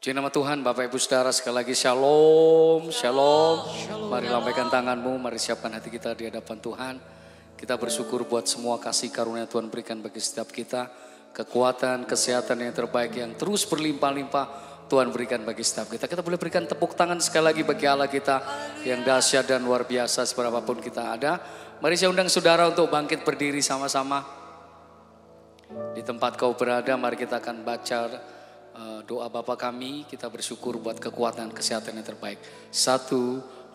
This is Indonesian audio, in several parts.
Puji nama Tuhan, Bapak Ibu Saudara, sekali lagi shalom, shalom. Mari lambaikan tanganmu, mari siapkan hati kita di hadapan Tuhan. Kita bersyukur buat semua kasih karunia Tuhan berikan bagi setiap kita. Kekuatan, kesehatan yang terbaik yang terus berlimpah-limpah Tuhan berikan bagi setiap kita. Kita boleh berikan tepuk tangan sekali lagi bagi Allah kita yang dahsyat dan luar biasa seberapapun kita ada. Mari saya undang saudara untuk bangkit berdiri sama-sama. Di tempat kau berada, mari kita akan baca doa Bapa kami. Kita bersyukur buat kekuatan kesehatan yang terbaik. 1,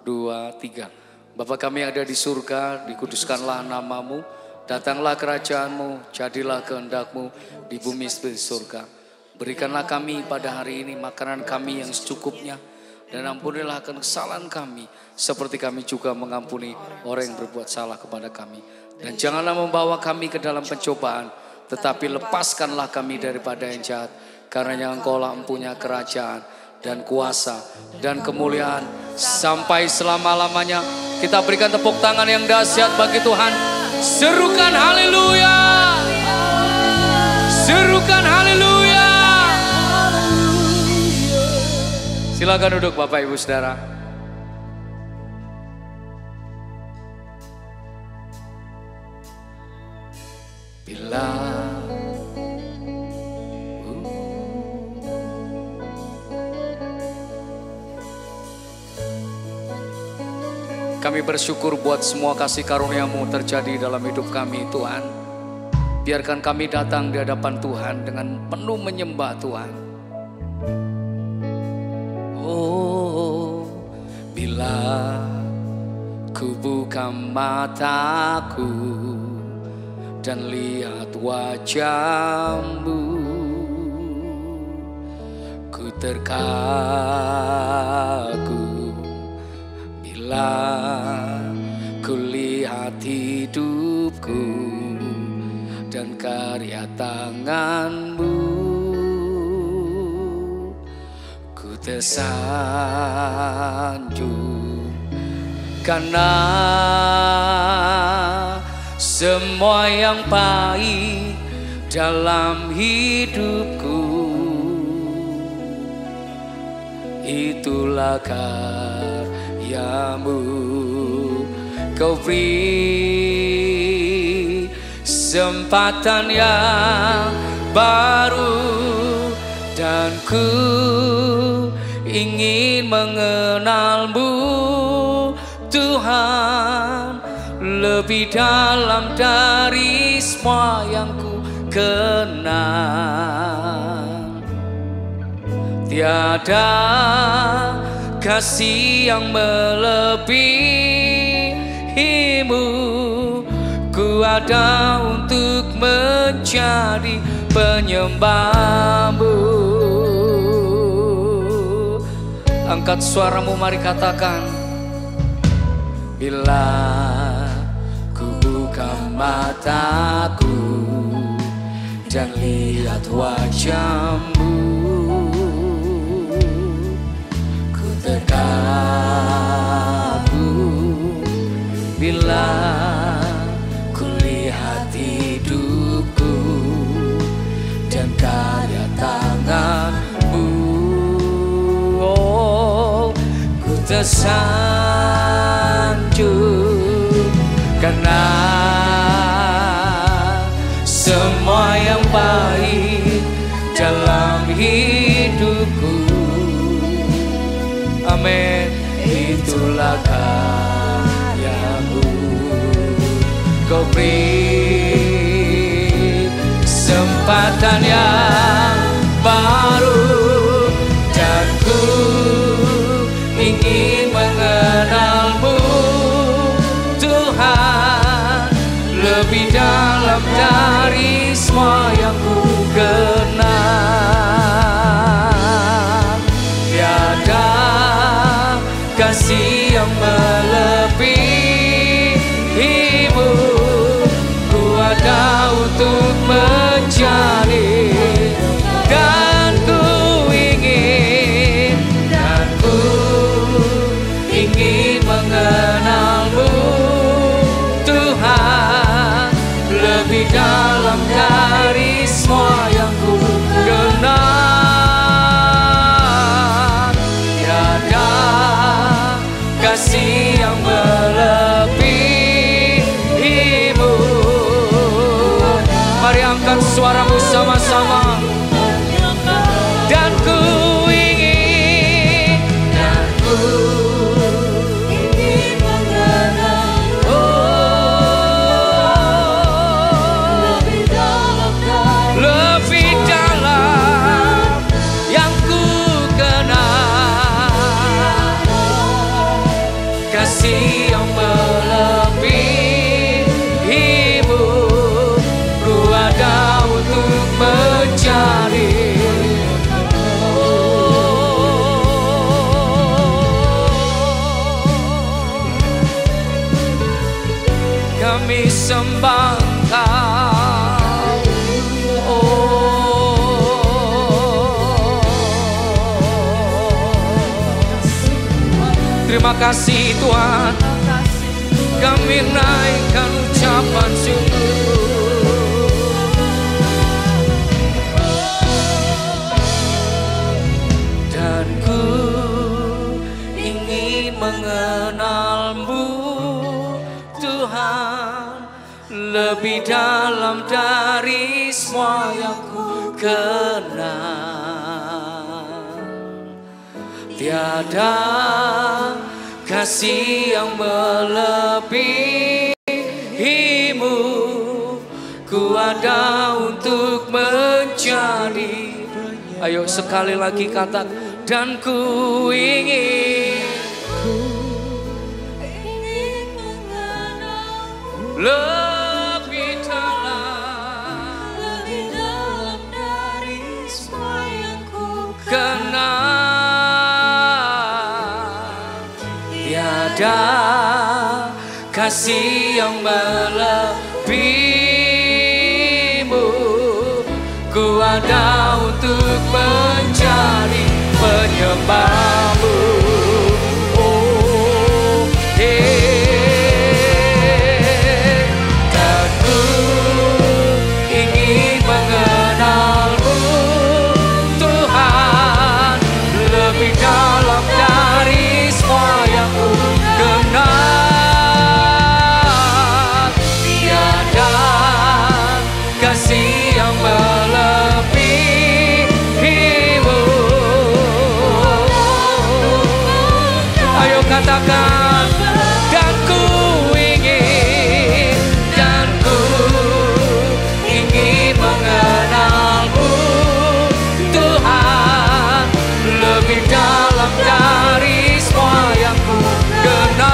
2, 3. Bapa kami yang ada di surga, dikuduskanlah namamu, datanglah kerajaanmu, jadilah kehendakmu di bumi seperti surga. Berikanlah kami pada hari ini makanan kami yang secukupnya, dan ampunilah akan kesalahan kami seperti kami juga mengampuni orang yang berbuat salah kepada kami. Dan janganlah membawa kami ke dalam pencobaan, tetapi lepaskanlah kami daripada yang jahat. Karena Engkau-lah mempunyai kerajaan dan kuasa dan kemuliaan sampai selama-lamanya. Kita berikan tepuk tangan yang dahsyat bagi Tuhan. Serukan haleluya. Serukan haleluya. Silakan duduk Bapak Ibu Saudara. Bila kami bersyukur buat semua kasih karunia-Mu terjadi dalam hidup kami Tuhan. Biarkan kami datang di hadapan Tuhan dengan penuh menyembah Tuhan. Oh, bila ku buka mataku dan lihat wajah-Mu, ku terkagum. Bila kulihat hidupku dan karya tangan-Mu, ku tersanjung karena semua yang baik dalam hidupku itulah karya-Mu. Kau beri kesempatan yang baru dan ku ingin mengenal-Mu Tuhan lebih dalam dari semua yang ku kenal. Tiada kasih yang melebihi-Mu, ku ada untuk menjadi penyembah-Mu. Angkat suaramu, mari katakan. Bila ku buka mataku dan lihat wajah-Mu, terkagum. Bila kulihat hidupku dan karya tangan-Mu, oh, ku tersanjung karena semua yang baik dalam hidupku, amin, itulah karya-Mu. Kau beri kesempatan yang baru dan ku ingin mengenal-Mu Tuhan lebih dalam dari semua yang ku kenal. Tiada kasih yang melebihi-Mu, ku ada untuk menjadi, dan ku ingin mengenal-Mu Tuhan lebih dalam dari semua yang ku kenal. kami sembah Kau. Terima kasih Tuhan, kami naikkan ucapan syukur. Dan ku ingin mengenal-Mu Tuhan, lebih dalam dari semua yang ku kenal. Tiada kasih yang melebihi-Mu, ku ada untuk menjadi. Ayo sekali lagi kata, dan ku ingin mengenal-Mu lebih dalam dari semua yang ku kenal. Tiada kasih yang melebihi-Mu, ku ada untuk menjadi penyembah-Mu. Oh, dan ku ingin mengenal-Mu Tuhan, lebih dalam dari semua yang ku kenal. Tiada kasih yang melebihi-Mu. Ayo katakan, dan ku ingin mengenal-Mu Tuhan, lebih dalam dari semua yang ku kenal.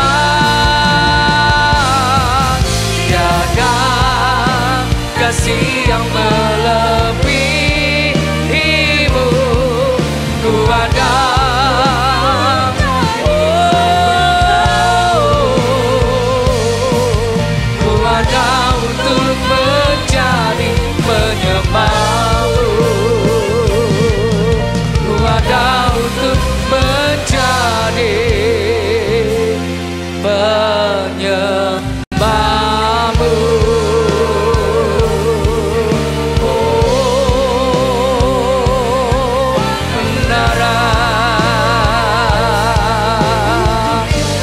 Tiada kasih yang melebihi-Mu, ku ada. Ku ada untuk menjadi penyembah-Mu. Ku ada untuk menjadi penyembah-Mu.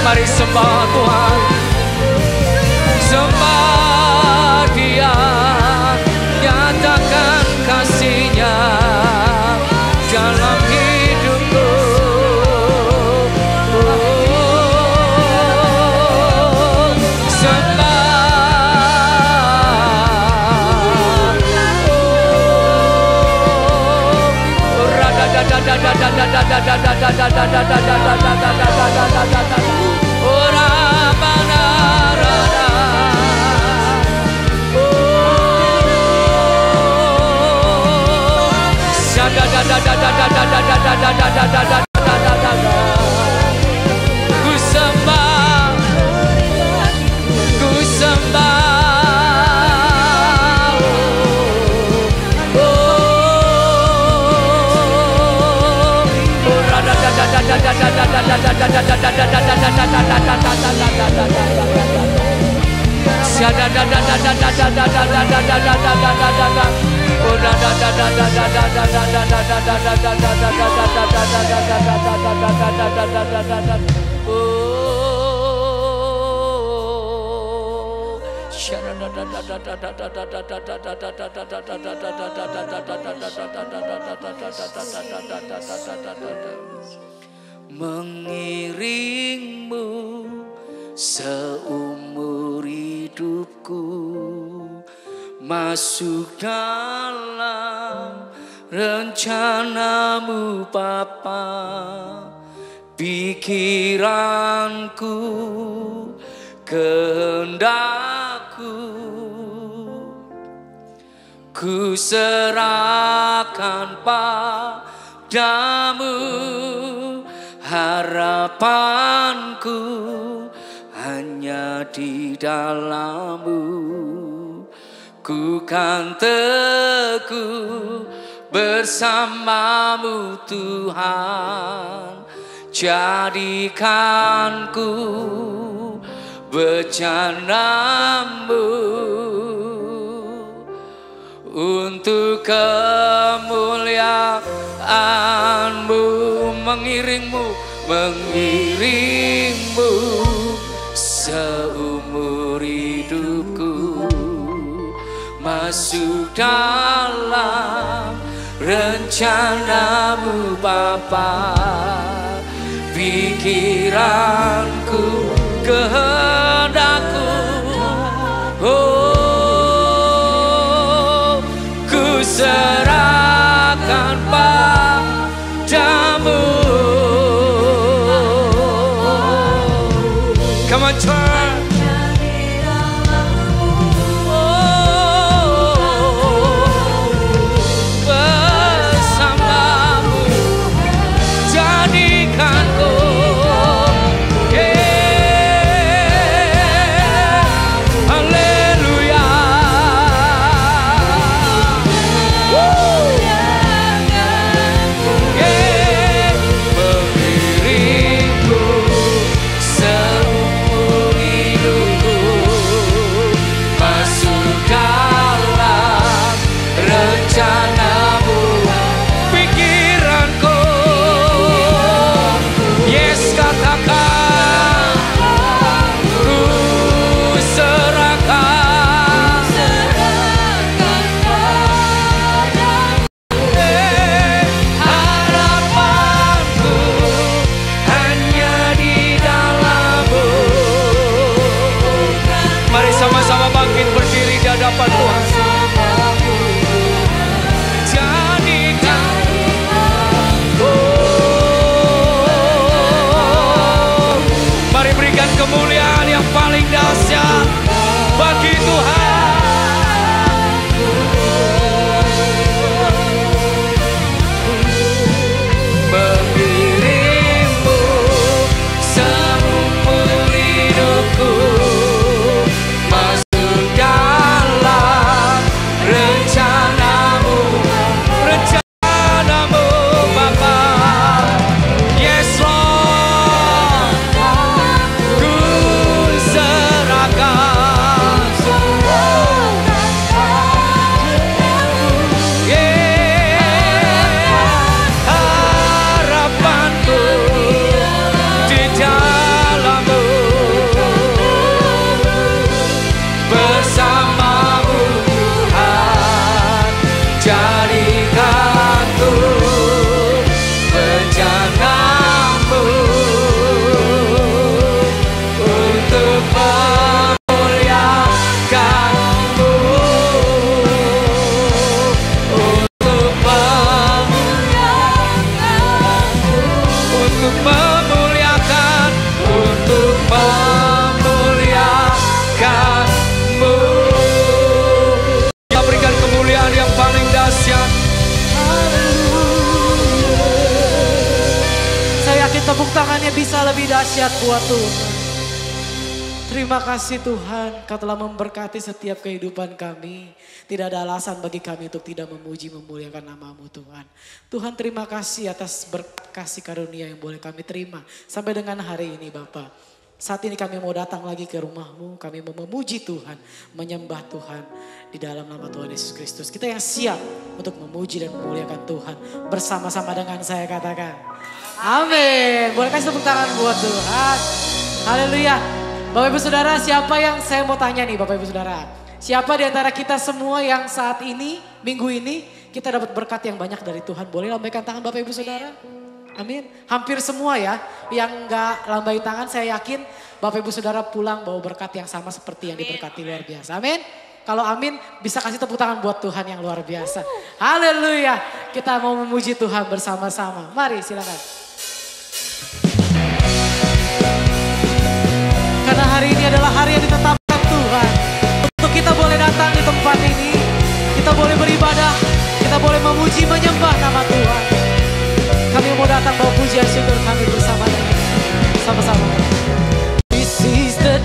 Mari sembah Tuhan, sembah Dia, nyatakan kasih-Nya dalam hidupku. Ku sembah, ku sembah. Mengiringmu seumur hidupku, masuk dalam rencana-Mu Bapa. Pikiranku, kehendakku, ku serahkan padamu. Harapanku hanya di dalam-Mu. Ku kan teguh bersama-Mu Tuhan. Jadikan ku bejana-Mu untuk kemuliaan-Mu, mengiring-Mu seumur hidupku, masuk dalam rencana-Mu Bapa. Pikiranku, kehendakku, oh, ku serahkan padamu. Come on, turn. Kemuliaan yang paling dahsyat bagi Tuhan. Mengiring-Mu seumur hidupku, masuk dalam rencana-Mu Bapa. Yes Lord. Tepuk tangannya bisa lebih dahsyat buat Tuhan. Terima kasih Tuhan, Kau telah memberkati setiap kehidupan kami. Tidak ada alasan bagi kami untuk tidak memuji memuliakan nama-Mu Tuhan. Tuhan terima kasih atas berkasih karunia yang boleh kami terima. Sampai dengan hari ini Bapa. Saat ini kami mau datang lagi ke rumah-Mu. Kami mau memuji Tuhan, menyembah Tuhan di dalam nama Tuhan Yesus Kristus. Kita yang siap untuk memuji dan memuliakan Tuhan. Bersama-sama dengan saya katakan. Amin. Boleh kasih tepuk tangan buat Tuhan. Haleluya. Bapak Ibu Saudara, siapa yang saya mau tanya nih Bapak Ibu Saudara. Siapa di antara kita semua yang saat ini, minggu ini, kita dapat berkat yang banyak dari Tuhan. Boleh lambaikan tangan Bapak Ibu Saudara? Amin. Hampir semua ya. Yang gak lambai tangan saya yakin Bapak Ibu Saudara pulang bawa berkat yang sama seperti yang diberkati luar biasa. Amin. Kalau amin bisa kasih tepuk tangan buat Tuhan yang luar biasa. Haleluya. Kita mau memuji Tuhan bersama-sama. Mari silakan. Karena hari ini adalah hari yang ditetapkan Tuhan. Untuk kita boleh datang di tempat ini. Kita boleh beribadah. Kita boleh memuji, menyembah nama Tuhan. Kami mau datang bawa pujian syukur kami bersama dengan sama-sama. This is the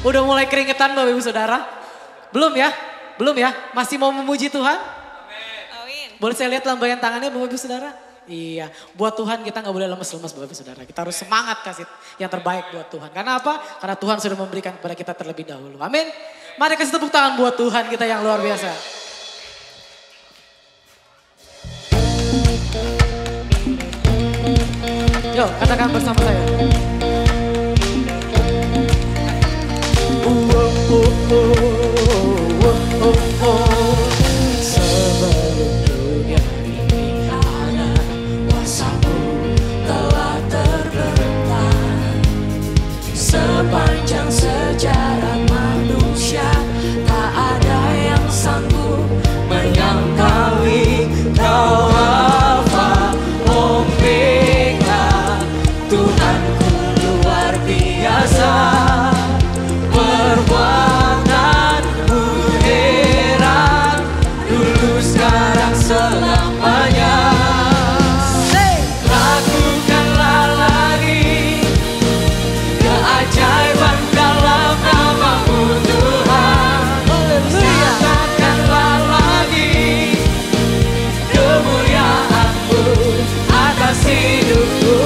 Udah mulai keringetan Bapak Ibu Saudara? Belum ya? Belum ya? Masih mau memuji Tuhan? Amin. Boleh saya lihat lambaian tangannya Bapak Ibu Saudara? Iya, buat Tuhan kita gak boleh lemes-lemes Bapak Ibu Saudara. Kita harus semangat kasih yang terbaik buat Tuhan. Karena apa? Karena Tuhan sudah memberikan kepada kita terlebih dahulu. Amin. Mari kasih tepuk tangan buat Tuhan kita yang luar biasa. Yuk katakan bersama saya. Sebelum dunia ini ada, kuasa-Mu telah terbentang. Sepanjang sejarah manusia, tak ada yang sanggup menyangkali Kau Alfa Omega. Tuhanku luar biasa, perbuatanmu heran, dulu sekarang selamanya. Lakukanlah lagi keajaiban dalam nama-Mu Tuhan. Nyatakanlah lagi kemuliaan-Mu atas hidupku.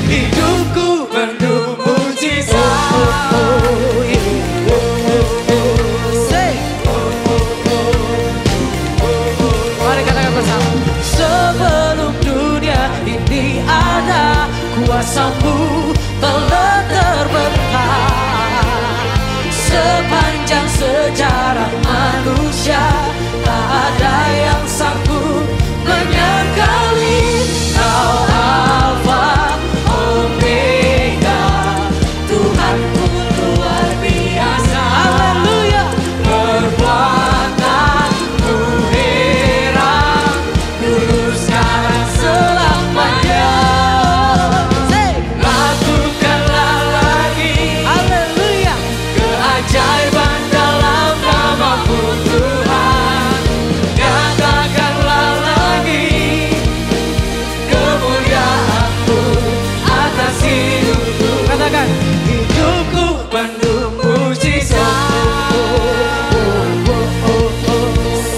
Hidupku penuh mujizat. Mari katakan bersama. Sebelum dunia ini ada, kuasa-Mu telah terbentang. Sepanjang sejarah manusia, tak ada yang sanggup menyangkali Kau Alfa Omega. Tuhanku luar biasa. Haleluya. Perbuatanmu heran, dulu sekarang selamanya. Lakukanlah lagi, haleluya, keajaiban dalam nama-Mu Tuhan. Nyatakanlah lagi kemuliaan-Mu atas hidupku. Katakan, hidupku penuh mujizat.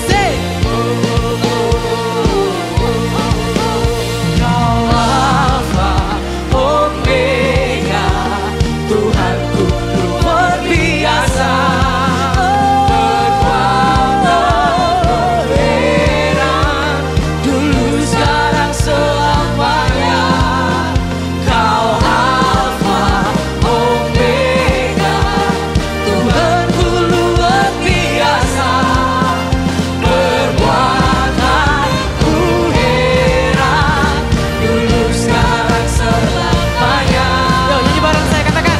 Say, Kau Alfa Omega, Tuhanku luar biasa. Perbuatanmu heran, dulu sekarang selamanya. Kau Alfa Omega, Tuhanku luar biasa. Perbuatanmu heran, dulu sekarang selamanya. Yo nyanyi bareng saya, katakan.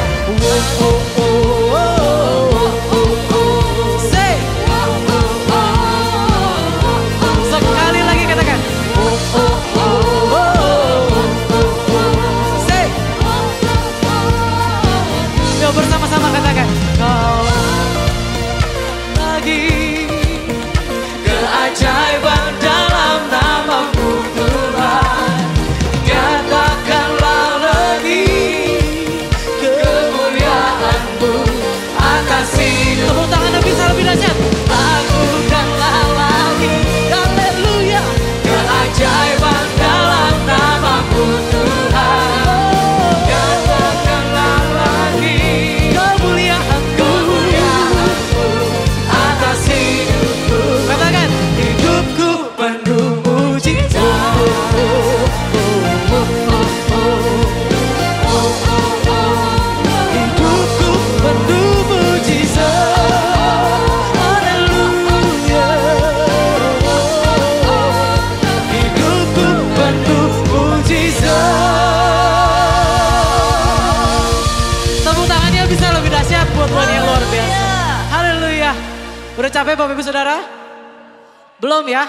Say. Sekali lagi katakan. Say. Yo bersama-sama katakan. Kau lagi keajaiban dalam nama-Mu Tuhan. Nyatakanlah lagi kemuliaan-Mu atas hidup. Tepuk tangan bisa lebih dahsyat. Lakukanlah lagi, haleluya, keajaiban dalam nama-Mu Tuhan. Nyatakanlah lagi kemuliaan-Mu atas hidupku. Katakan, hidupku penuh mujizat. Hidupku penuh mujizat. Haleluya. Hidupku penuh mujizat. Tepuk tangannya bisa lebih dahsyat buat Tuhan yang luar biasa. Haleluya. Udah capek Bapak Ibu Saudara? Belum ya?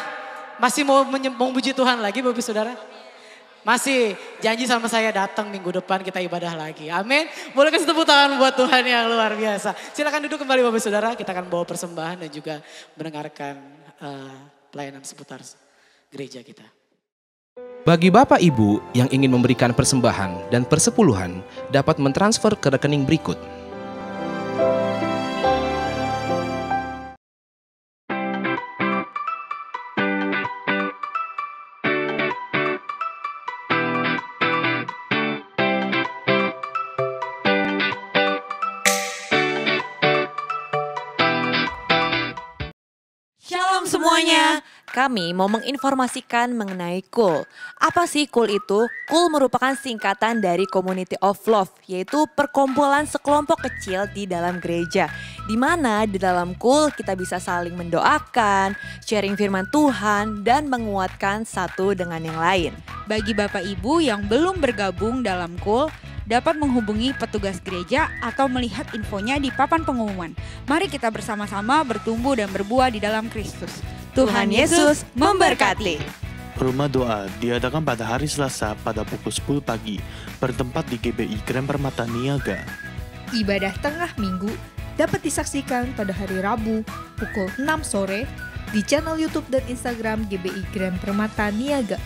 Masih mau memuji Tuhan lagi Bapak Ibu Saudara? Masih janji sama saya datang minggu depan kita ibadah lagi. Amin. Boleh kasih tepuk tangan buat Tuhan yang luar biasa. Silakan duduk kembali Bapak Saudara. Kita akan bawa persembahan dan juga mendengarkan pelayanan seputar gereja kita. Bagi Bapak Ibu yang ingin memberikan persembahan dan persepuluhan dapat mentransfer ke rekening berikut. kami mau menginformasikan mengenai KUL. Apa sih KUL itu? KUL merupakan singkatan dari Community of Love, yaitu perkumpulan sekelompok kecil di dalam gereja. Di mana di dalam KUL kita bisa saling mendoakan, sharing firman Tuhan, dan menguatkan satu dengan yang lain. Bagi Bapak Ibu yang belum bergabung dalam KUL, dapat menghubungi petugas gereja atau melihat infonya di papan pengumuman. Mari kita bersama-sama bertumbuh dan berbuah di dalam Kristus. Tuhan Yesus memberkati. Rumah doa diadakan pada hari Selasa pada pukul 10 pagi, bertempat di GBI Grand Permata Niaga. Ibadah tengah minggu dapat disaksikan pada hari Rabu pukul 6 sore di channel YouTube dan Instagram GBI Grand Permata Niaga.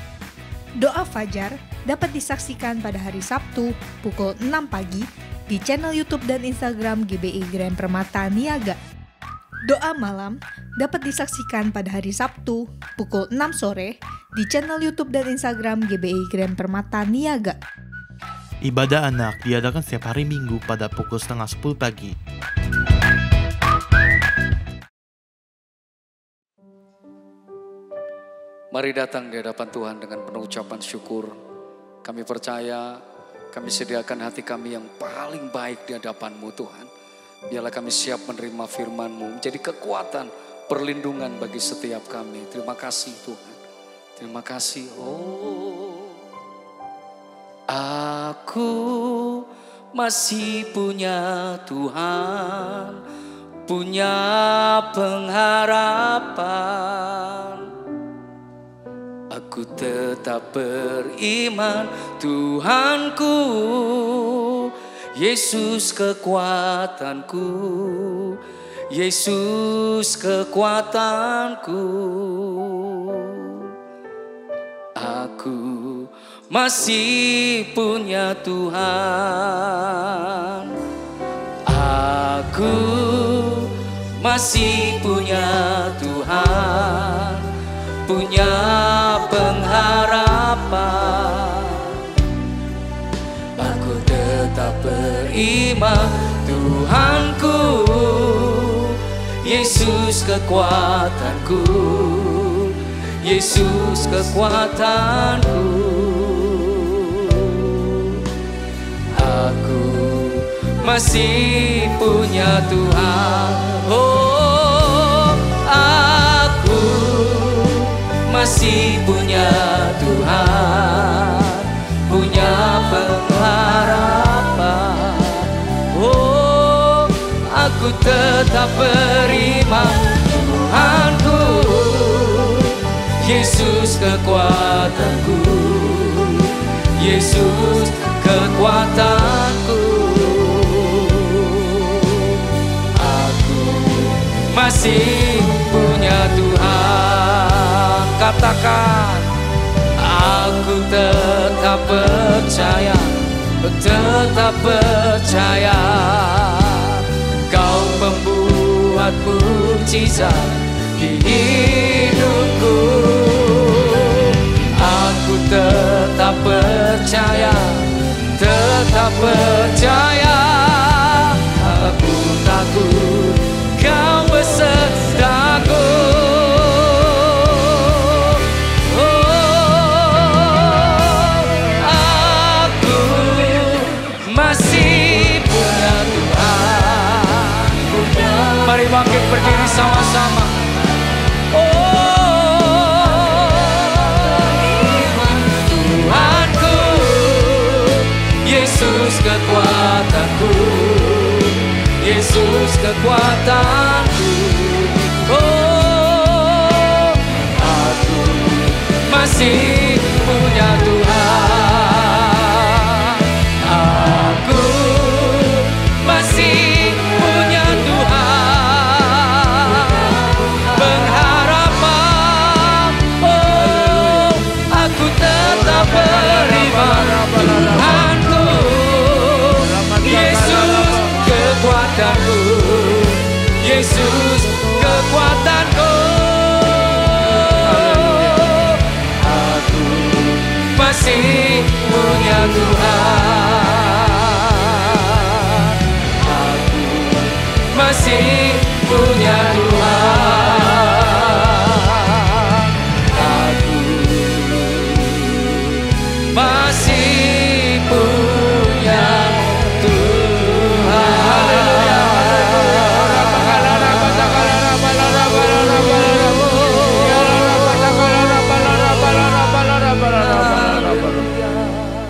Doa Fajar dapat disaksikan pada hari Sabtu pukul 6 pagi di channel YouTube dan Instagram GBI Grand Permata Niaga. Doa Malam dapat disaksikan pada hari Sabtu pukul 6 sore di channel YouTube dan Instagram GBI Grand Permata Niaga. Ibadah anak diadakan setiap hari Minggu pada pukul setengah 10 pagi. Mari datang di hadapan Tuhan dengan penuh ucapan syukur. Kami percaya, kami sediakan hati kami yang paling baik di hadapan-Mu Tuhan. Biarlah kami siap menerima firman-Mu, menjadi kekuatan, perlindungan bagi setiap kami. Terima kasih Tuhan. Terima kasih. Oh, aku masih punya Tuhan, punya pengharapan. Aku tetap beriman, Tuhanku, Yesus kekuatanku, Yesus kekuatanku. Aku masih punya Tuhan, aku masih punya Tuhan, punya pengharapan. Aku tetap beriman, Tuhanku, Yesus kekuatanku, Yesus kekuatanku. Aku masih punya Tuhan. Oh, aku masih punya Tuhan, punya pengharapan. Oh, aku tetap beriman, Tuhanku, Yesus kekuatanku, Yesus kekuatanku. Aku masih punya Tuhan. Katakan, aku tetap percaya, tetap percaya, Kau membuat mukjizat di hidupku. Aku tetap percaya, tetap percaya. Aku takut Kau besertaku. Aku masih punya Tuhan. Mari bangkit berdiri sama-sama. Tuhanku, Yesus kekuatanku, Yesus kekuatanku. Oh, aku masih punya Tuhan. Aku masih punya Tuhan, pengharapan. Oh, aku tetap beriman, Tuhanku, Yesus kekuatanku, Yesus kekuatanku. Aku masih punya Tuhan. Aku masih punya Tuhan.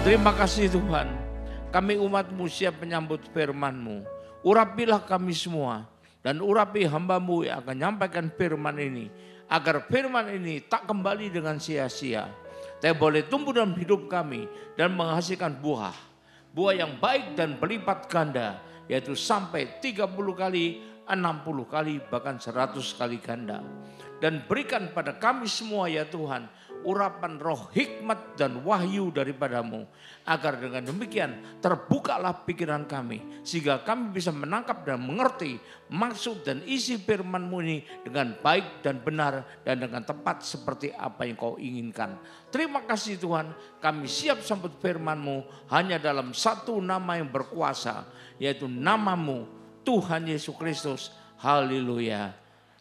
Terima kasih Tuhan, kami umat-Mu siap menyambut firman-Mu. Urapilah kami semua dan urapi hamba-Mu yang akan menyampaikan firman ini, agar firman ini tak kembali dengan sia-sia, tapi boleh tumbuh dalam hidup kami dan menghasilkan buah yang baik dan berlipat ganda, yaitu sampai 30 kali, 60 kali, bahkan 100 kali ganda. Dan berikan pada kami semua ya Tuhan, urapan roh hikmat dan wahyu daripada-Mu, agar dengan demikian terbukalah pikiran kami, sehingga kami bisa menangkap dan mengerti maksud dan isi firman-Mu ini dengan baik dan benar dan dengan tepat seperti apa yang Kau inginkan. Terima kasih Tuhan, kami siap sambut firman-Mu hanya dalam satu nama yang berkuasa, yaitu nama-Mu, Tuhan Yesus Kristus. Haleluya.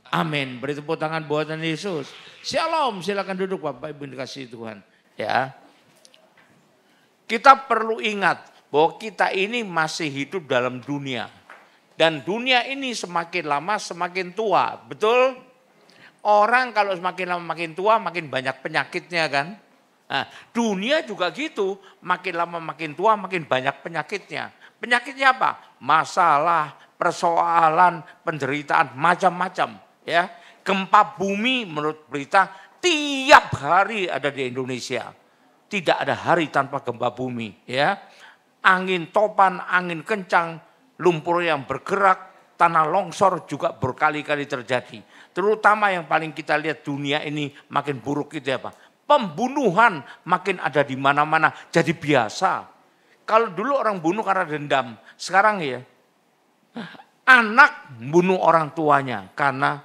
Amin. Beri tepuk tangan buatan Yesus. Shalom. Silakan duduk Bapak Ibu dikasihi Tuhan. Ya. Kita perlu ingat bahwa kita ini masih hidup dalam dunia. Dan dunia ini semakin lama semakin tua. Betul? Orang kalau semakin lama makin tua makin banyak penyakitnya kan. Nah, dunia juga gitu. Makin lama makin tua makin banyak penyakitnya. Penyakitnya apa? Masalah, persoalan, penderitaan macam-macam. Ya, gempa bumi menurut berita tiap hari ada di Indonesia. Tidak ada hari tanpa gempa bumi. Ya, angin topan, angin kencang, lumpur yang bergerak, tanah longsor juga berkali-kali terjadi. Terutama yang paling kita lihat dunia ini makin buruk itu apa? Pembunuhan makin ada di mana-mana, jadi biasa. Kalau dulu orang bunuh karena dendam, sekarang ya anak bunuh orang tuanya karena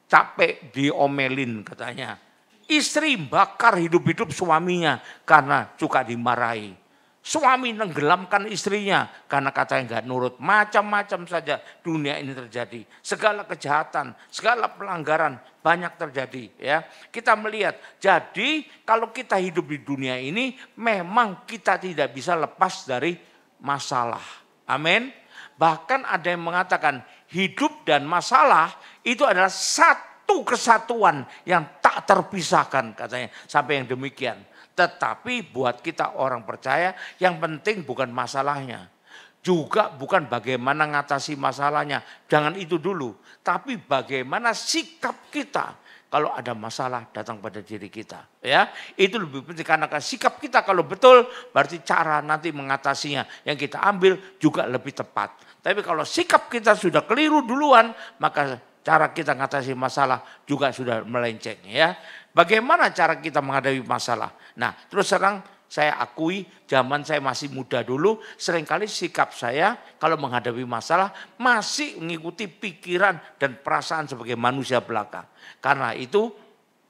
capek diomelin katanya. Istri bakar hidup-hidup suaminya karena suka dimarahi. Suami nenggelamkan istrinya karena katanya nggak nurut. Macam-macam saja dunia ini terjadi. Segala kejahatan, segala pelanggaran banyak terjadi. Ya, kita melihat. Jadi kalau kita hidup di dunia ini, memang kita tidak bisa lepas dari masalah. Amin. Bahkan ada yang mengatakan hidup dan masalah itu adalah satu kesatuan yang tak terpisahkan katanya. Sampai yang demikian. Tetapi buat kita orang percaya yang penting bukan masalahnya. Juga bukan bagaimana ngatasi masalahnya. Jangan itu dulu. Tapi bagaimana sikap kita kalau ada masalah datang pada diri kita. Ya, itu lebih penting karena sikap kita kalau betul berarti cara nanti mengatasinya yang kita ambil juga lebih tepat. Tapi kalau sikap kita sudah keliru duluan, maka cara kita mengatasi masalah juga sudah melenceng. Ya, bagaimana cara kita menghadapi masalah? Nah, terus terang saya akui zaman saya masih muda dulu, seringkali sikap saya kalau menghadapi masalah masih mengikuti pikiran dan perasaan sebagai manusia belaka. Karena itu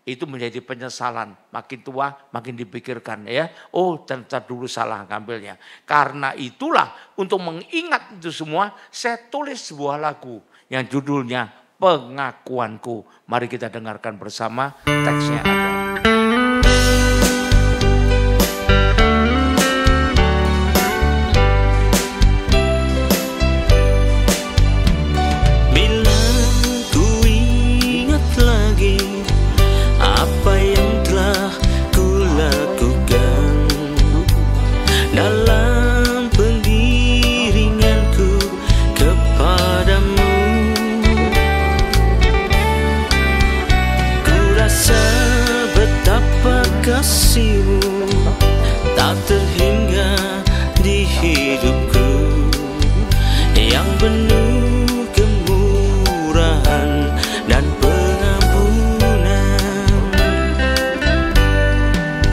menjadi penyesalan. Makin tua makin dipikirkan ya. Oh ternyata dulu salah ngambilnya. Karena itulah untuk mengingat itu semua saya tulis sebuah lagu yang judulnya Pengakuanku. Mari kita dengarkan bersama, teksnya ada. Kasih-Mu tak terhingga di hidupku yang penuh kemurahan dan pengampunan.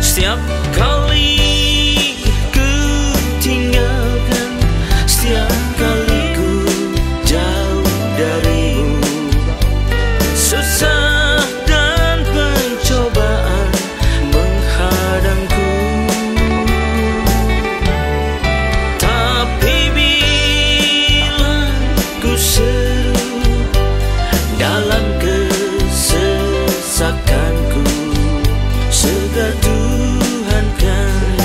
Setiap kali ku tinggalkan, setiap kali ku jauh dari-Mu, susah Tuhan kan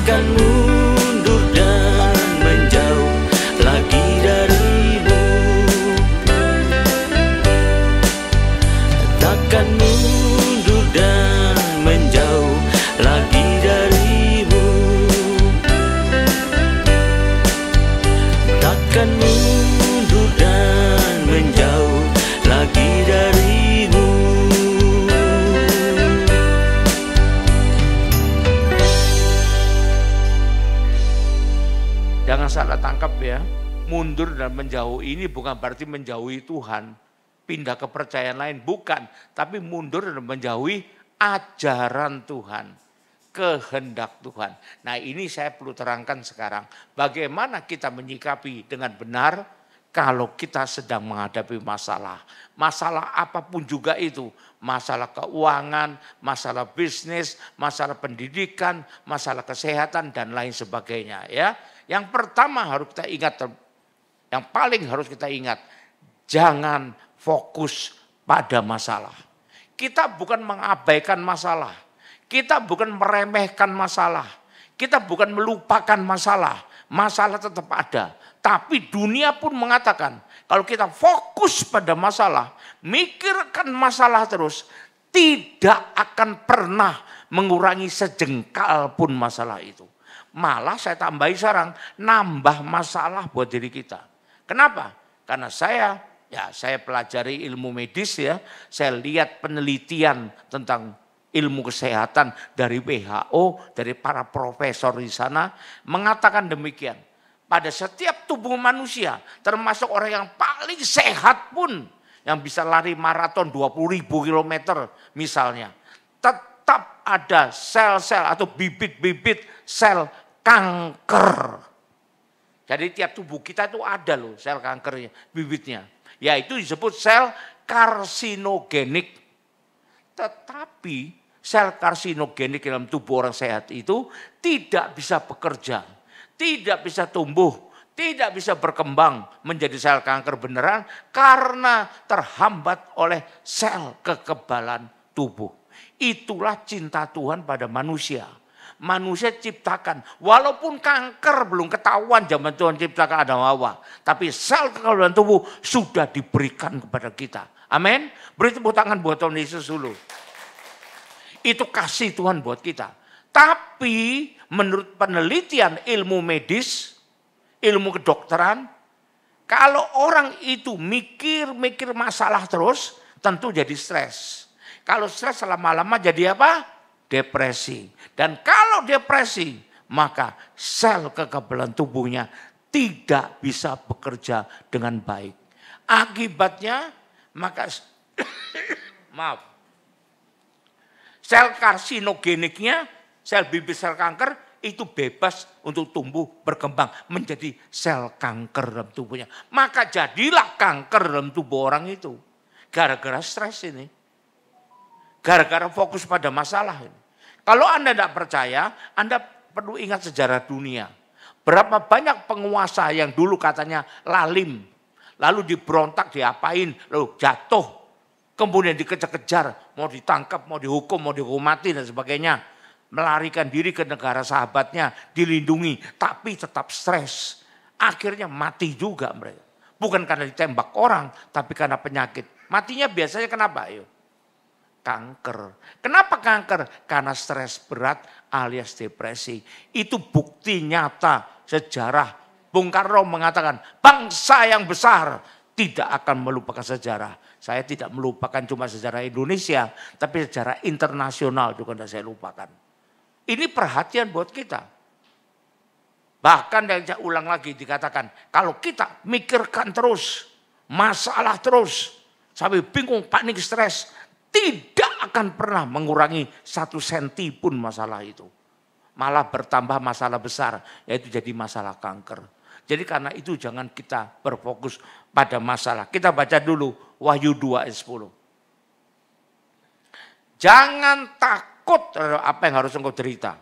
takkan mundur dan menjauh lagi darimu. Takkan mundur dan menjauh lagi darimu. Takkan mundur dan menjauh lagi darimu. Jangan salah tangkap ya, mundur dan menjauh ini bukan berarti menjauhi Tuhan, pindah kepercayaan lain, bukan. Tapi mundur dan menjauhi ajaran Tuhan, kehendak Tuhan. Nah ini saya perlu terangkan sekarang, bagaimana kita menyikapi dengan benar kalau kita sedang menghadapi masalah. Masalah apapun juga itu, masalah keuangan, masalah bisnis, masalah pendidikan, masalah kesehatan dan lain sebagainya ya. Yang pertama harus kita ingat, yang paling harus kita ingat, jangan fokus pada masalah. Kita bukan mengabaikan masalah, kita bukan meremehkan masalah, kita bukan melupakan masalah, masalah tetap ada. Tapi dunia pun mengatakan, kalau kita fokus pada masalah, mikirkan masalah terus, tidak akan pernah mengurangi sejengkal pun masalah itu. Malah saya tambahi sekarang, nambah masalah buat diri kita. Kenapa? Karena saya pelajari ilmu medis ya, saya lihat penelitian tentang ilmu kesehatan dari WHO, dari para profesor di sana, mengatakan demikian. Pada setiap tubuh manusia, termasuk orang yang paling sehat pun, yang bisa lari maraton 20.000 kilometer misalnya, tetap ada sel-sel atau bibit-bibit sel kanker. Jadi tiap tubuh kita itu ada loh sel kankernya, bibitnya. Yaitu disebut sel karsinogenik. Tetapi sel karsinogenik dalam tubuh orang sehat itu tidak bisa bekerja, tidak bisa tumbuh, tidak bisa berkembang menjadi sel kanker beneran karena terhambat oleh sel kekebalan tubuh. Itulah cinta Tuhan pada manusia. Manusia ciptakan, walaupun kanker belum ketahuan zaman Tuhan ciptakan Adam Hawa, tapi sel kekebalan tubuh sudah diberikan kepada kita. Amin. Beri tepuk tangan buat Tuhan Yesus dulu. Itu kasih Tuhan buat kita. Tapi menurut penelitian ilmu medis, ilmu kedokteran, kalau orang itu mikir masalah terus, tentu jadi stres. Kalau stres lama-lama jadi apa? Depresi. Dan kalau depresi, maka sel kekebalan tubuhnya tidak bisa bekerja dengan baik. Akibatnya, maka sel karsinogeniknya, sel bibit sel kanker itu bebas untuk tumbuh berkembang menjadi sel kanker dalam tubuhnya. Maka jadilah kanker dalam tubuh orang itu. Gara-gara stres ini. Gara-gara fokus pada masalah ini. Kalau Anda tidak percaya, Anda perlu ingat sejarah dunia. Berapa banyak penguasa yang dulu katanya lalim. Lalu diberontak, diapain, lalu jatuh. Kemudian dikejar-kejar, mau ditangkap, mau dihukum, mau dihukum mati dan sebagainya. Melarikan diri ke negara sahabatnya, dilindungi. Tapi tetap stres. Akhirnya mati juga mereka. Bukan karena ditembak orang, tapi karena penyakit. Matinya biasanya kenapa? Ayo. Kanker. Kenapa kanker? Karena stres berat alias depresi. Itu bukti nyata sejarah. Bung Karno mengatakan bangsa yang besar tidak akan melupakan sejarah. Saya tidak melupakan cuma sejarah Indonesia, tapi sejarah internasional juga tidak saya lupakan. Ini perhatian buat kita. Bahkan yang saya ulang lagi dikatakan, kalau kita mikirkan terus, masalah terus, sampai bingung, panik, stres, tidak akan pernah mengurangi 1 senti pun masalah itu. Malah bertambah masalah besar, yaitu jadi masalah kanker. Jadi karena itu jangan kita berfokus pada masalah. Kita baca dulu Wahyu 2 ayat 10. Jangan takut apa yang harus engkau derita.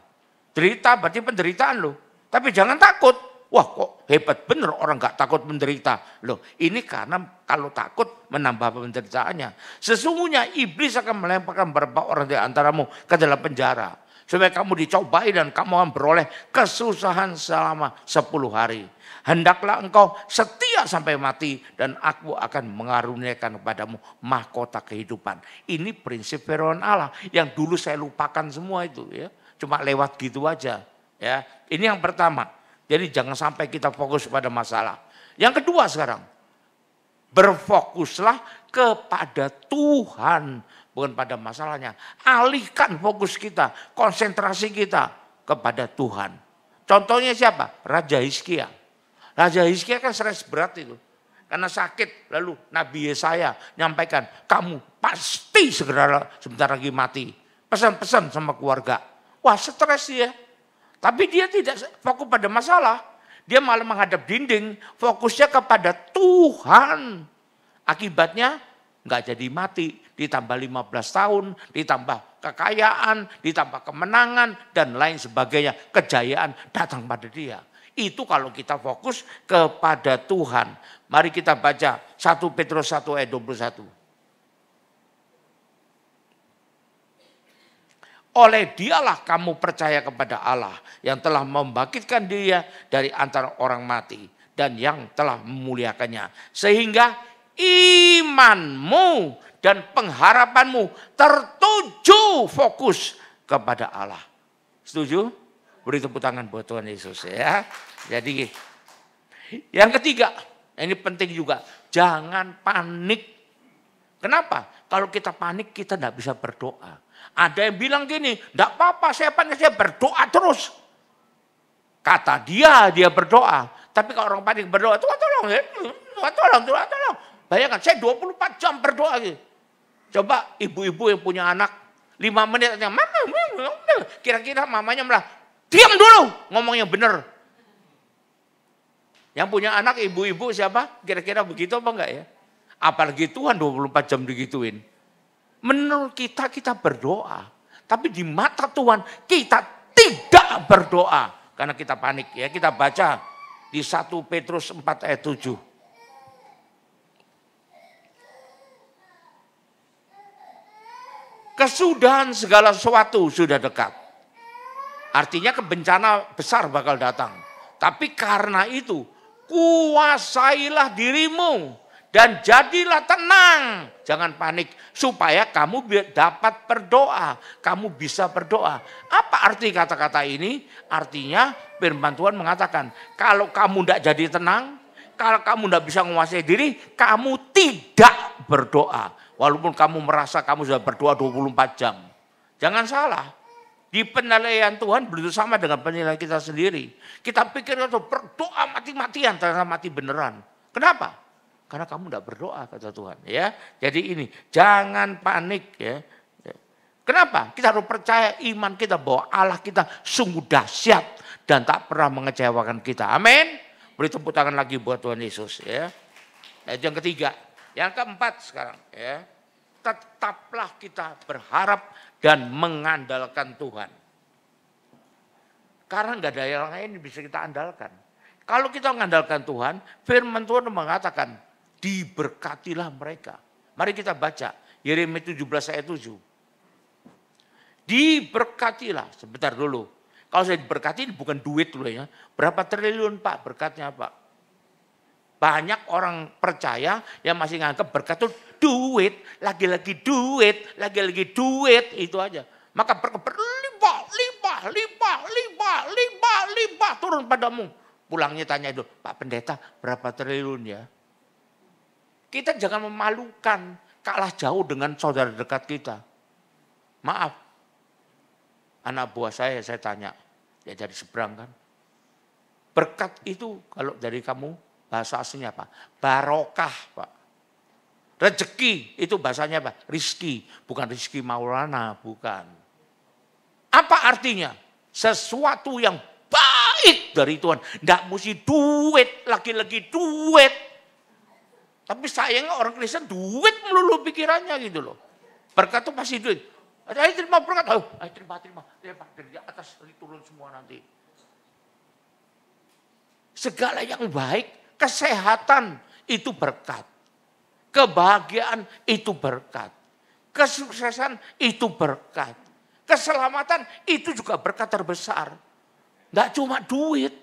Derita berarti penderitaan loh. Tapi jangan takut. Wah kok hebat bener orang gak takut menderita. Loh ini karena kalau takut menambah penderitaannya. Sesungguhnya iblis akan melemparkan beberapa orang di antaramu ke dalam penjara. supaya kamu dicobai dan kamu akan beroleh kesusahan selama 10 hari. Hendaklah engkau setia sampai mati dan aku akan mengaruniakan kepadamu mahkota kehidupan. Ini prinsip firman Allah yang dulu saya lupakan semua itu ya. Cuma lewat gitu aja ya. Ini yang pertama. Jadi jangan sampai kita fokus pada masalah. Yang kedua sekarang, berfokuslah kepada Tuhan, bukan pada masalahnya. Alihkan fokus kita, konsentrasi kita kepada Tuhan. Contohnya siapa? Raja Hizkia. Raja Hizkia kan stres berat itu. Karena sakit, lalu Nabi Yesaya nyampaikan, kamu pasti segera sebentar lagi mati. Pesan-pesan sama keluarga. Wah, stres dia. Tapi dia tidak fokus pada masalah. Dia malah menghadap dinding, fokusnya kepada Tuhan. Akibatnya nggak jadi mati, ditambah 15 tahun, ditambah kekayaan, ditambah kemenangan, dan lain sebagainya. Kejayaan datang pada dia. Itu kalau kita fokus kepada Tuhan. Mari kita baca 1 Petrus 1 ayat 21. Oleh dialah kamu percaya kepada Allah yang telah membangkitkan dia dari antara orang mati dan yang telah memuliakannya. Sehingga imanmu dan pengharapanmu tertuju fokus kepada Allah. Setuju? Beri tepuk tangan buat Tuhan Yesus ya. Jadi yang ketiga, ini penting juga. Jangan panik. Kenapa? Kalau kita panik kita tidak bisa berdoa. Ada yang bilang gini, tidak apa-apa saya panik, saya berdoa terus. Kata dia berdoa. Tapi kalau orang panik berdoa, Tuhan tolong ya. Tuhan tolong. Bayangkan saya 24 jam berdoa gitu. Coba ibu-ibu yang punya anak 5 menit aja, mama, kira-kira mamanya malah diam dulu, ngomongnya benar. Yang punya anak ibu-ibu siapa? Kira-kira begitu apa enggak ya? Apalagi Tuhan 24 jam digituin. Menurut kita berdoa. Tapi di mata Tuhan kita tidak berdoa. Karena kita panik ya. Kita baca di 1 Petrus 4 ayat 7. Kesudahan segala sesuatu sudah dekat. Artinya bencana besar bakal datang. Tapi karena itu kuasailah dirimu dan jadilah tenang. Jangan panik supaya kamu dapat berdoa. Kamu bisa berdoa. Apa arti kata-kata ini? Artinya firman Tuhan mengatakan kalau kamu tidak jadi tenang, kalau kamu tidak bisa menguasai diri, kamu tidak berdoa. Walaupun kamu merasa kamu sudah berdoa 24 jam. Jangan salah. Di penilaian Tuhan belum sama dengan penilaian kita sendiri. Kita pikir itu berdoa mati-matian, ternyata mati beneran. Kenapa? Karena kamu tidak berdoa kata Tuhan. Ya, jadi ini jangan panik ya. Kenapa? Kita harus percaya iman kita bahwa Allah kita sungguh dahsyat dan tak pernah mengecewakan kita. Amin. Beri tepuk tangan lagi buat Tuhan Yesus ya. Nah, yang ketiga, yang keempat sekarang ya. Tetaplah kita berharap dan mengandalkan Tuhan. Karena nggak ada yang lain yang bisa kita andalkan. Kalau kita mengandalkan Tuhan, firman Tuhan mengatakan, diberkatilah mereka. Mari kita baca, Yeremia 17 ayat 7. Diberkatilah, sebentar dulu. Kalau saya diberkati bukan duit dulu ya. Berapa triliun Pak berkatnya Pak? Banyak orang percaya yang masih nganggap berkat itu duit, lagi-lagi duit, lagi-lagi duit, itu aja. Maka berkat limpah turun padamu. Pulangnya tanya itu, Pak Pendeta berapa triliun ya? Kita jangan memalukan, kalah jauh dengan saudara dekat kita. Maaf, anak buah saya tanya, ya dari seberang kan. Berkat itu kalau dari kamu, bahasa aslinya apa? Barokah Pak. Rezeki itu bahasanya apa? Rizki. Bukan Rizki Maulana, bukan. Apa artinya? Sesuatu yang baik dari Tuhan. Tidak mesti duit, lagi-lagi duit. Tapi sayangnya orang Kristen duit melulu pikirannya gitu loh. Berkat itu pasti duit. Ayo terima berkat. Ayo terima. Dari atas turun semua nanti. Segala yang baik, kesehatan itu berkat. Kebahagiaan itu berkat. Kesuksesan itu berkat. Keselamatan itu juga berkat terbesar. Nggak cuma duit.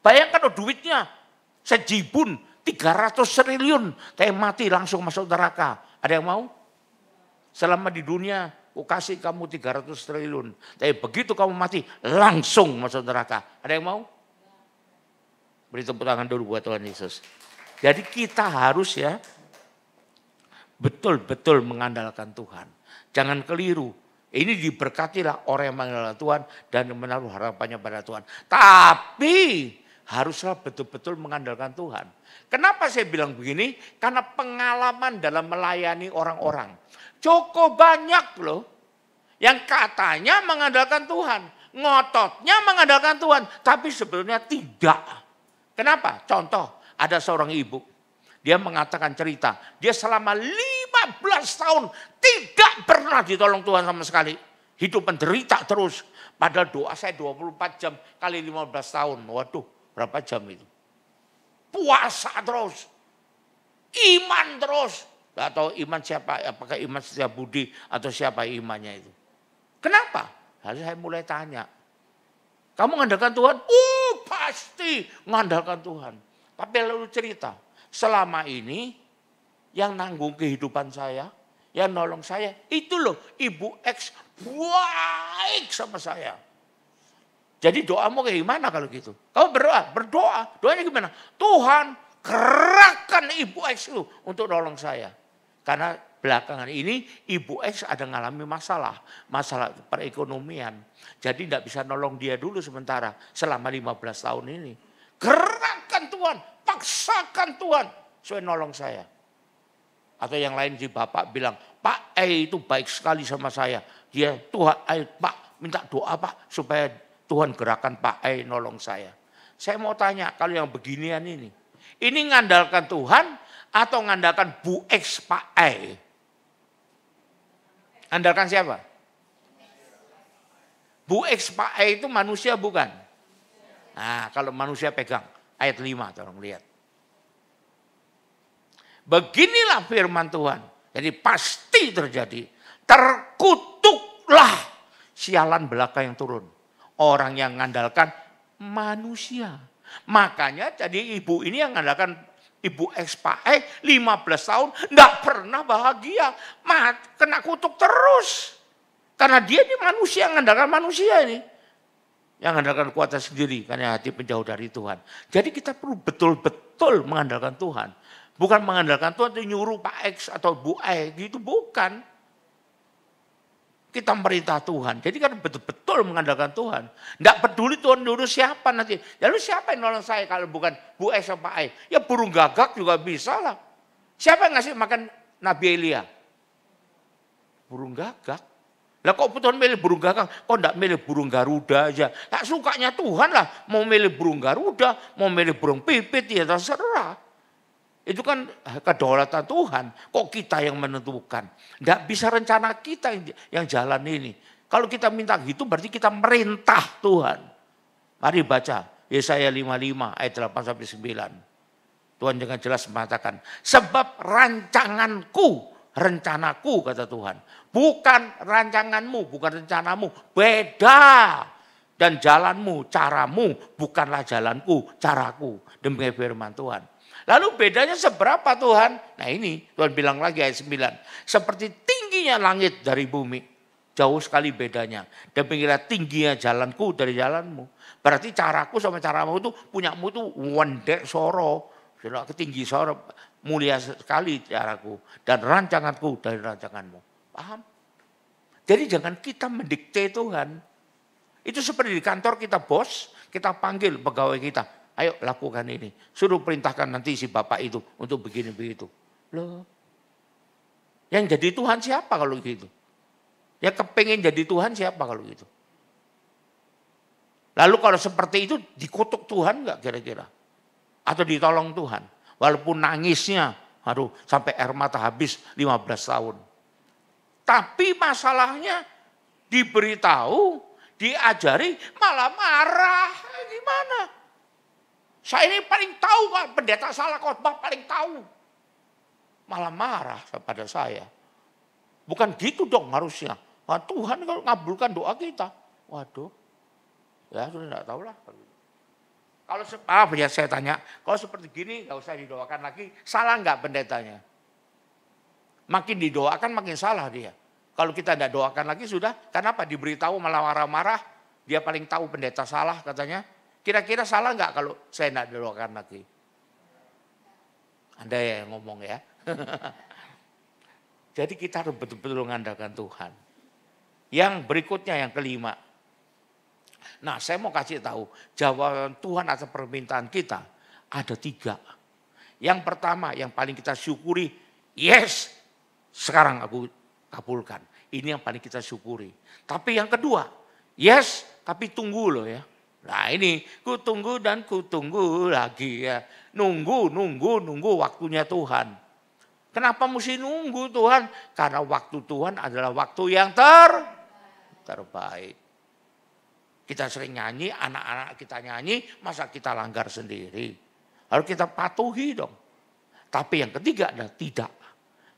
Bayangkan duitnya sejibun 300 triliun. Tapi mati langsung masuk neraka. Ada yang mau? Selama di dunia, aku kasih kamu 300 triliun. Tapi begitu kamu mati, langsung masuk neraka. Ada yang mau? Beri tepuk tangan dulu buat Tuhan Yesus. Jadi kita harus ya betul-betul mengandalkan Tuhan. Jangan keliru. Ini diberkatilah orang yang mengandalkan Tuhan dan menaruh harapannya pada Tuhan. Tapi haruslah betul-betul mengandalkan Tuhan. Kenapa saya bilang begini? Karena pengalaman dalam melayani orang-orang. Cukup banyak loh yang katanya mengandalkan Tuhan. Ngototnya mengandalkan Tuhan. Tapi sebetulnya tidak. Kenapa? Contoh, ada seorang ibu. Dia mengatakan cerita. Dia selama 15 tahun tidak pernah ditolong Tuhan sama sekali. Hidup menderita terus. Padahal doa saya 24 jam kali 15 tahun. Waduh, berapa jam itu? Puasa terus. Iman terus. Gak tahu iman siapa, apakah iman Setia Budi atau siapa imannya itu. Kenapa? Lalu saya mulai tanya. Kamu mengandalkan Tuhan? Pasti mengandalkan Tuhan. Tapi lalu cerita. Selama ini yang nanggung kehidupan saya, yang nolong saya, itu loh Ibu X baik sama saya. Jadi doamu kayak gimana kalau gitu? Kamu berdoa. Doanya gimana? Tuhan gerakkan Ibu X itu untuk nolong saya. Karena belakangan ini Ibu X ada mengalami masalah perekonomian. Jadi tidak bisa nolong dia dulu sementara selama 15 tahun ini. Gerakkan Tuhan, paksakan Tuhan supaya nolong saya. Atau yang lain si bapak bilang, Pak itu baik sekali sama saya. Dia Tuhan, Pak minta doa Pak supaya Tuhan gerakan Pak nolong saya. Saya mau tanya kalau yang beginian ini ngandalkan Tuhan atau ngandalkan Bu X Pak Andalkan siapa? Bu X Pak itu manusia bukan? Nah kalau manusia pegang ayat 5 tolong lihat. Beginilah firman Tuhan. Jadi pasti terjadi. Terkutuklah sialan belaka yang turun. Orang yang mengandalkan manusia. Makanya jadi ibu ini yang mengandalkan Ibu X Pak 15 tahun enggak pernah bahagia. Kena kutuk terus. Karena dia ini manusia yang mengandalkan manusia ini. Yang mengandalkan kuasa sendiri karena hati menjauh dari Tuhan. Jadi kita perlu betul-betul mengandalkan Tuhan. Bukan mengandalkan Tuhan itu nyuruh Pak X atau Bu gitu bukan. Kita merintah Tuhan. Jadi kan betul-betul mengandalkan Tuhan. Tidak peduli Tuhan nyuruh siapa nanti. Lalu siapa yang nolong saya kalau bukan Bu X atau Pak Ya burung gagak juga bisa lah. Siapa yang ngasih makan Nabi Elia? Burung gagak. Lah kok Tuhan milih burung gagak? Kok enggak milih burung Garuda aja? Nah, sukanya Tuhan lah. Mau milih burung Garuda, mau milih burung pipit, ya terserah. Itu kan kedaulatan Tuhan. Kok kita yang menentukan? Tidak bisa rencana kita yang jalan ini. Kalau kita minta gitu berarti kita merintah Tuhan. Mari baca Yesaya 55 ayat 8-9. Tuhan dengan jelas mengatakan. Sebab rencanaku kata Tuhan. Bukan rancanganmu, bukan rencanamu. Beda. Dan jalanmu, caramu bukanlah jalanku, caraku. Demikian firman Tuhan. Lalu bedanya seberapa Tuhan? Nah ini Tuhan bilang lagi ayat 9. Seperti tingginya langit dari bumi. Jauh sekali bedanya. Demikianlah tingginya jalanku dari jalanmu. Berarti caraku sama caramu itu punyamu itu wendek soro. Sudah ketinggi soro. Mulia sekali caraku. Dan rancanganku dari rancanganmu. Paham? Jadi jangan kita mendikte Tuhan. Itu seperti di kantor kita bos. Kita panggil pegawai kita. Ayo lakukan ini. Suruh perintahkan nanti si bapak itu untuk begini begitu. Loh. Yang jadi Tuhan siapa kalau gitu? Ya kepengen jadi Tuhan siapa kalau gitu? Lalu kalau seperti itu dikutuk Tuhan enggak kira-kira? Atau ditolong Tuhan? Walaupun nangisnya, aduh sampai air mata habis 15 tahun. Tapi masalahnya diberitahu, diajari malah marah. Gimana? Saya ini paling tahu Pak, pendeta salah khotbah paling tahu. Malah marah pada saya. Bukan gitu dong harusnya. Nah, Tuhan kalau ngabulkan doa kita. Waduh, ya sudah tidak tahu lah. Kalau ya saya tanya, kalau seperti gini nggak usah didoakan lagi, salah nggak pendetanya? Makin didoakan makin salah dia. Kalau kita tidak doakan lagi sudah, kenapa diberitahu malah marah-marah, dia paling tahu pendeta salah katanya. Kira-kira salah nggak kalau saya tidak doakan lagi? Anda yang ngomong ya. Jadi kita harus betul-betul mengandalkan Tuhan. Yang berikutnya yang kelima. Nah saya mau kasih tahu jawaban Tuhan atas permintaan kita ada 3. Yang pertama yang paling kita syukuri, yes sekarang aku kabulkan. Ini yang paling kita syukuri. Tapi yang kedua, yes tapi tunggu loh ya. Nah ini ku tunggu dan ku tunggu lagi ya. Nunggu waktunya Tuhan. Kenapa mesti nunggu Tuhan? Karena waktu Tuhan adalah waktu yang terbaik. Kita sering nyanyi, anak-anak kita nyanyi, masa kita langgar sendiri. Harus kita patuhi dong. Tapi yang ketiga adalah tidak.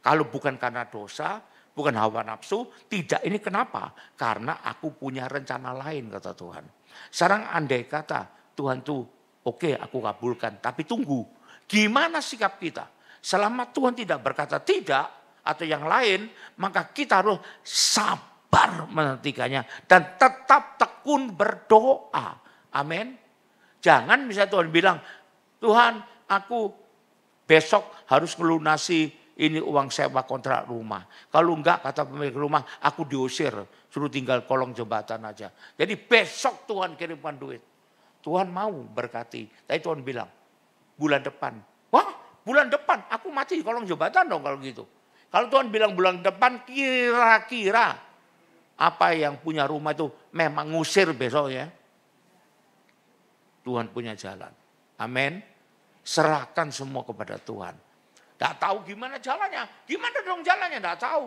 Kalau bukan karena dosa, bukan hawa nafsu, tidak. Ini kenapa? Karena aku punya rencana lain kata Tuhan. Sekarang andai kata Tuhan tuh oke, aku kabulkan, tapi tunggu. Gimana sikap kita? Selama Tuhan tidak berkata tidak atau yang lain, maka kita harus sabar menantikannya dan tetap tekun berdoa. Amin. Jangan misalnya Tuhan bilang, Tuhan aku besok harus melunasi ini uang sewa kontrak rumah. Kalau enggak kata pemilik rumah, aku diusir, suruh tinggal kolong jembatan aja. Jadi besok Tuhan kirimkan duit. Tuhan mau berkati. Tapi Tuhan bilang, bulan depan. Wah bulan depan aku mati di kolong jembatan dong kalau gitu. Kalau Tuhan bilang bulan depan kira-kira apa yang punya rumah itu memang ngusir besok ya. Tuhan punya jalan. Amin. Serahkan semua kepada Tuhan. Tidak tahu gimana jalannya. Gimana dong jalannya? Tidak tahu.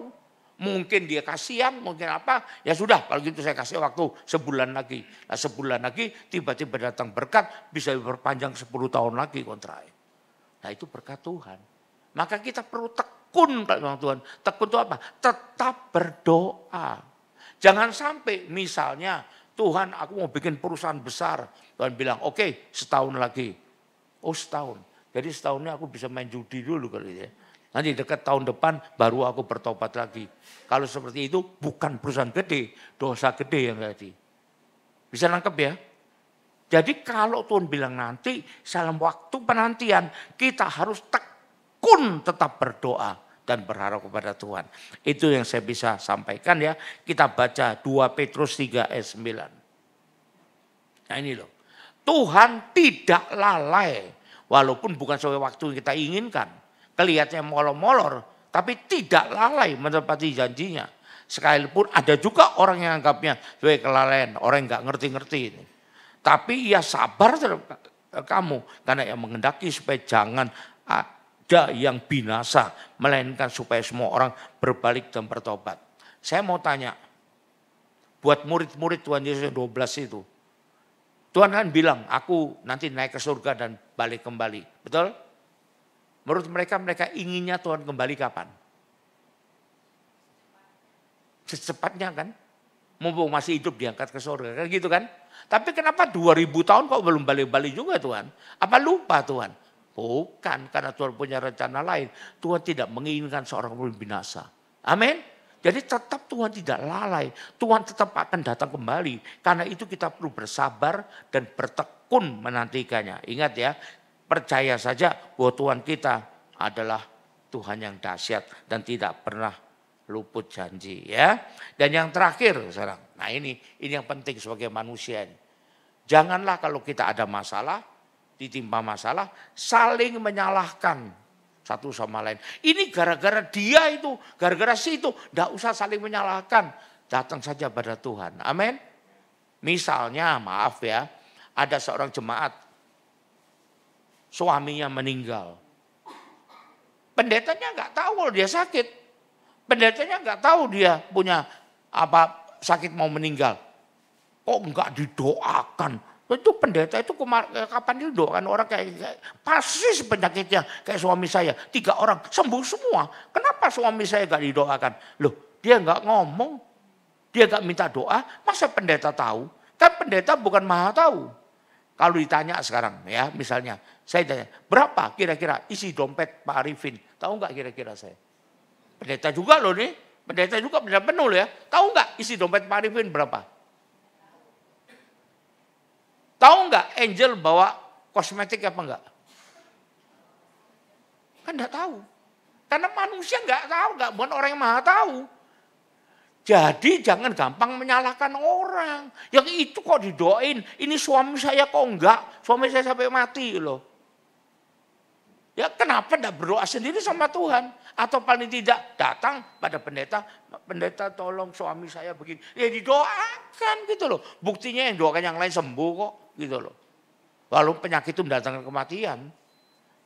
Mungkin dia kasihan, mungkin apa. Ya sudah kalau gitu saya kasih waktu sebulan lagi. Nah sebulan lagi tiba-tiba datang berkat bisa diperpanjang 10 tahun lagi kontraknya. Nah itu berkat Tuhan. Maka kita perlu tekun kalau Tuhan. Tekun itu apa? Tetap berdoa. Jangan sampai misalnya Tuhan aku mau bikin perusahaan besar. Tuhan bilang oke, setahun lagi. Oh setahun. Jadi setahunnya aku bisa main judi dulu kali ya. Nanti dekat tahun depan baru aku bertobat lagi. Kalau seperti itu bukan perusahaan gede. Dosa gede yang jadi. Bisa nangkep ya? Jadi kalau Tuhan bilang nanti, dalam waktu penantian kita harus tekun tetap berdoa dan berharap kepada Tuhan. Itu yang saya bisa sampaikan ya. Kita baca 2 Petrus 3 ayat 9. Nah ini loh. Tuhan tidak lalai. Walaupun bukan sesuai waktu yang kita inginkan. Kelihatannya molor-molor. Tapi tidak lalai menepati janjinya. Sekalipun ada juga orang yang anggapnya sebagai kelalaian. Orang yang gak ngerti-ngerti ini. Tapi ia sabar terhadap kamu. Karena ia menghendaki supaya jangan ada yang binasa. Melainkan supaya semua orang berbalik dan bertobat. Saya mau tanya. Buat murid-murid Tuhan Yesus 12 itu. Tuhan kan bilang aku nanti naik ke surga dan balik kembali. Betul? Menurut mereka inginnya Tuhan kembali kapan? Secepatnya kan? Mumpung masih hidup diangkat ke surga. Kan gitu kan? Tapi kenapa 2000 tahun kok belum balik-balik juga Tuhan? Apa lupa Tuhan? Bukan, karena Tuhan punya rencana lain. Tuhan tidak menginginkan seorang pun binasa. Amin. Jadi tetap Tuhan tidak lalai. Tuhan tetap akan datang kembali. Karena itu kita perlu bersabar dan bertekun menantikannya. Ingat ya, percaya saja bahwa Tuhan kita adalah Tuhan yang dahsyat dan tidak pernah luput janji ya. Dan yang terakhir sekarang, nah ini yang penting sebagai manusia ini. Janganlah kalau kita ada masalah, ditimpa masalah, saling menyalahkan satu sama lain. Ini gara-gara dia itu, gara-gara si itu, tidak usah saling menyalahkan. Datang saja pada Tuhan. Amin. Misalnya, maaf ya, ada seorang jemaat, suaminya meninggal. Pendetanya nggak tahu kalau dia sakit. Pendetanya nggak tahu dia punya apa sakit mau meninggal. Kok nggak didoakan? Itu pendeta itu kapan didoakan orang kayak pasti penyakitnya kayak suami saya 3 orang sembuh semua. Kenapa suami saya nggak didoakan? Loh dia nggak ngomong. Dia gak minta doa, masa pendeta tahu? Kan pendeta bukan maha tahu. Kalau ditanya sekarang ya, misalnya saya tanya, berapa kira-kira isi dompet Pak Arifin? Tahu nggak kira-kira saya? Pendeta juga loh nih, pendeta juga pendeta penuh ya. Tahu nggak isi dompet Pak Arifin berapa? Tahu nggak Angel bawa kosmetik apa enggak? Kan enggak tahu. Karena manusia enggak tahu, enggak bukan orang yang maha tahu. Jadi jangan gampang menyalahkan orang. Yang itu kok didoain, ini suami saya kok enggak, suami saya sampai mati loh. Ya kenapa enggak berdoa sendiri sama Tuhan? Atau paling tidak datang pada pendeta, pendeta tolong suami saya begini. Ya didoakan gitu loh. Buktinya yang doakan yang lain sembuh kok gitu loh. Walau penyakit itu mendatangkan kematian.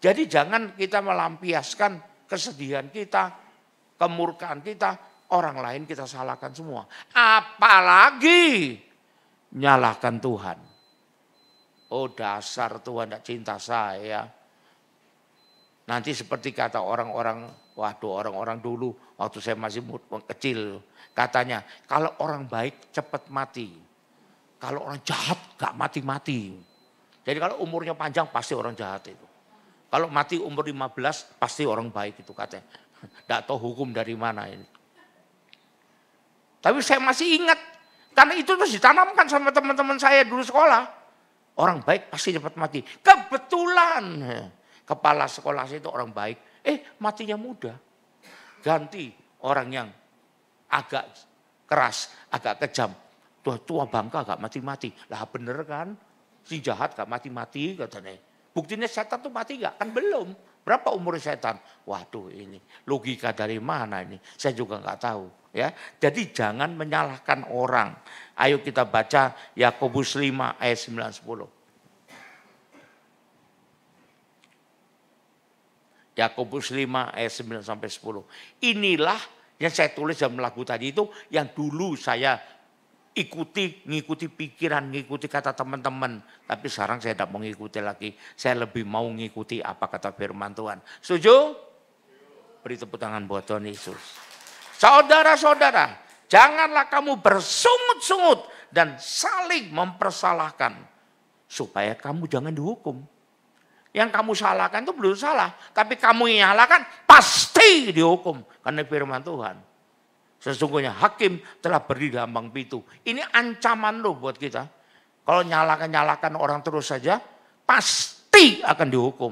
Jadi jangan kita melampiaskan kesedihan kita, kemurkaan kita, orang lain kita salahkan semua. Apalagi nyalahkan Tuhan. Oh dasar Tuhan tidak cinta saya. Nanti seperti kata orang-orang, orang-orang dulu waktu saya masih kecil. Katanya kalau orang baik cepat mati. Kalau orang jahat gak mati-mati. Jadi kalau umurnya panjang pasti orang jahat itu. Kalau mati umur 15 pasti orang baik itu katanya. Tidak tahu hukum dari mana ini. Tapi saya masih ingat. Karena itu terus ditanamkan sama teman-teman saya dulu sekolah. Orang baik pasti cepat mati. Kebetulan kepala sekolah saya itu orang baik. Matinya muda. Ganti orang yang agak keras, agak kejam. Tua bangka gak mati-mati. Lah bener kan? Si jahat gak mati-mati katanya. Buktinya setan tuh mati gak? Kan belum. Berapa umur setan? Waduh ini logika dari mana ini? Saya juga gak tahu. Ya, jadi jangan menyalahkan orang. Ayo kita baca Yakobus 5 ayat 9-10. Yakobus 5 ayat 9 sampai 10. Inilah yang saya tulis dalam lagu tadi itu yang dulu saya ngikuti pikiran, ngikuti kata teman-teman. Tapi sekarang saya tidak mengikuti lagi. Saya lebih mau ngikuti apa kata firman Tuhan. Setuju? Beri tepuk tangan buat Tuhan Yesus. Saudara-saudara, janganlah kamu bersungut-sungut dan saling mempersalahkan. Supaya kamu jangan dihukum. Yang kamu salahkan itu belum salah. Tapi kamu yang nyalahkan pasti dihukum. Karena firman Tuhan. Sesungguhnya hakim telah berdiri di ambang pintu. Ini ancaman loh buat kita. Kalau nyalakan orang terus saja, pasti akan dihukum.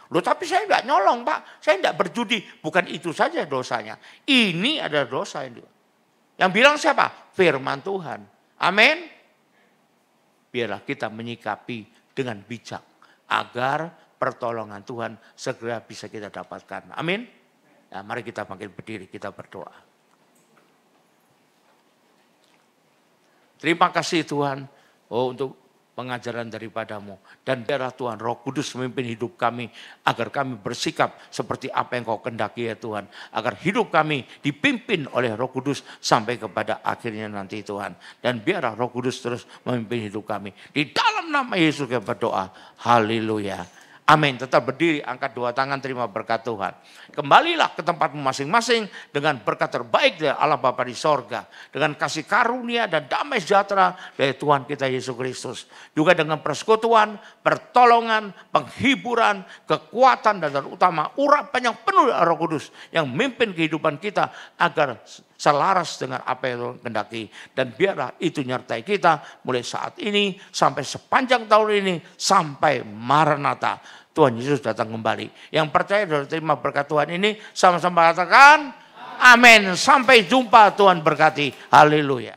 Loh tapi saya enggak nyolong Pak, saya enggak berjudi. Bukan itu saja dosanya. Ini adalah dosa yang bilang siapa? Firman Tuhan. Amin. Biarlah kita menyikapi dengan bijak. Agar pertolongan Tuhan segera bisa kita dapatkan. Amin. Nah, mari kita bangkit berdiri, kita berdoa. Terima kasih Tuhan untuk pengajaran daripadamu. Dan biarlah Tuhan Roh Kudus memimpin hidup kami. Agar kami bersikap seperti apa yang kau kehendaki ya Tuhan. Agar hidup kami dipimpin oleh Roh Kudus sampai kepada akhirnya nanti Tuhan. Dan biarlah Roh Kudus terus memimpin hidup kami. Di dalam nama Yesus kita berdoa. Haleluya. Amin. Tetap berdiri, angkat dua tangan, terima berkat Tuhan. Kembalilah ke tempatmu masing-masing dengan berkat terbaik dari Allah Bapa di sorga. Dengan kasih karunia dan damai sejahtera dari Tuhan kita Yesus Kristus. Juga dengan persekutuan, pertolongan, penghiburan, kekuatan dan terutama urapan yang penuh dari Roh Kudus. Yang memimpin kehidupan kita agar selaras dengan apa yang Tuhan kehendaki. Dan biarlah itu nyertai kita mulai saat ini sampai sepanjang tahun ini sampai Maranatha. Tuhan Yesus datang kembali. Yang percaya dan terima berkat Tuhan ini sama-sama katakan amin. Sampai jumpa, Tuhan berkati. Haleluya.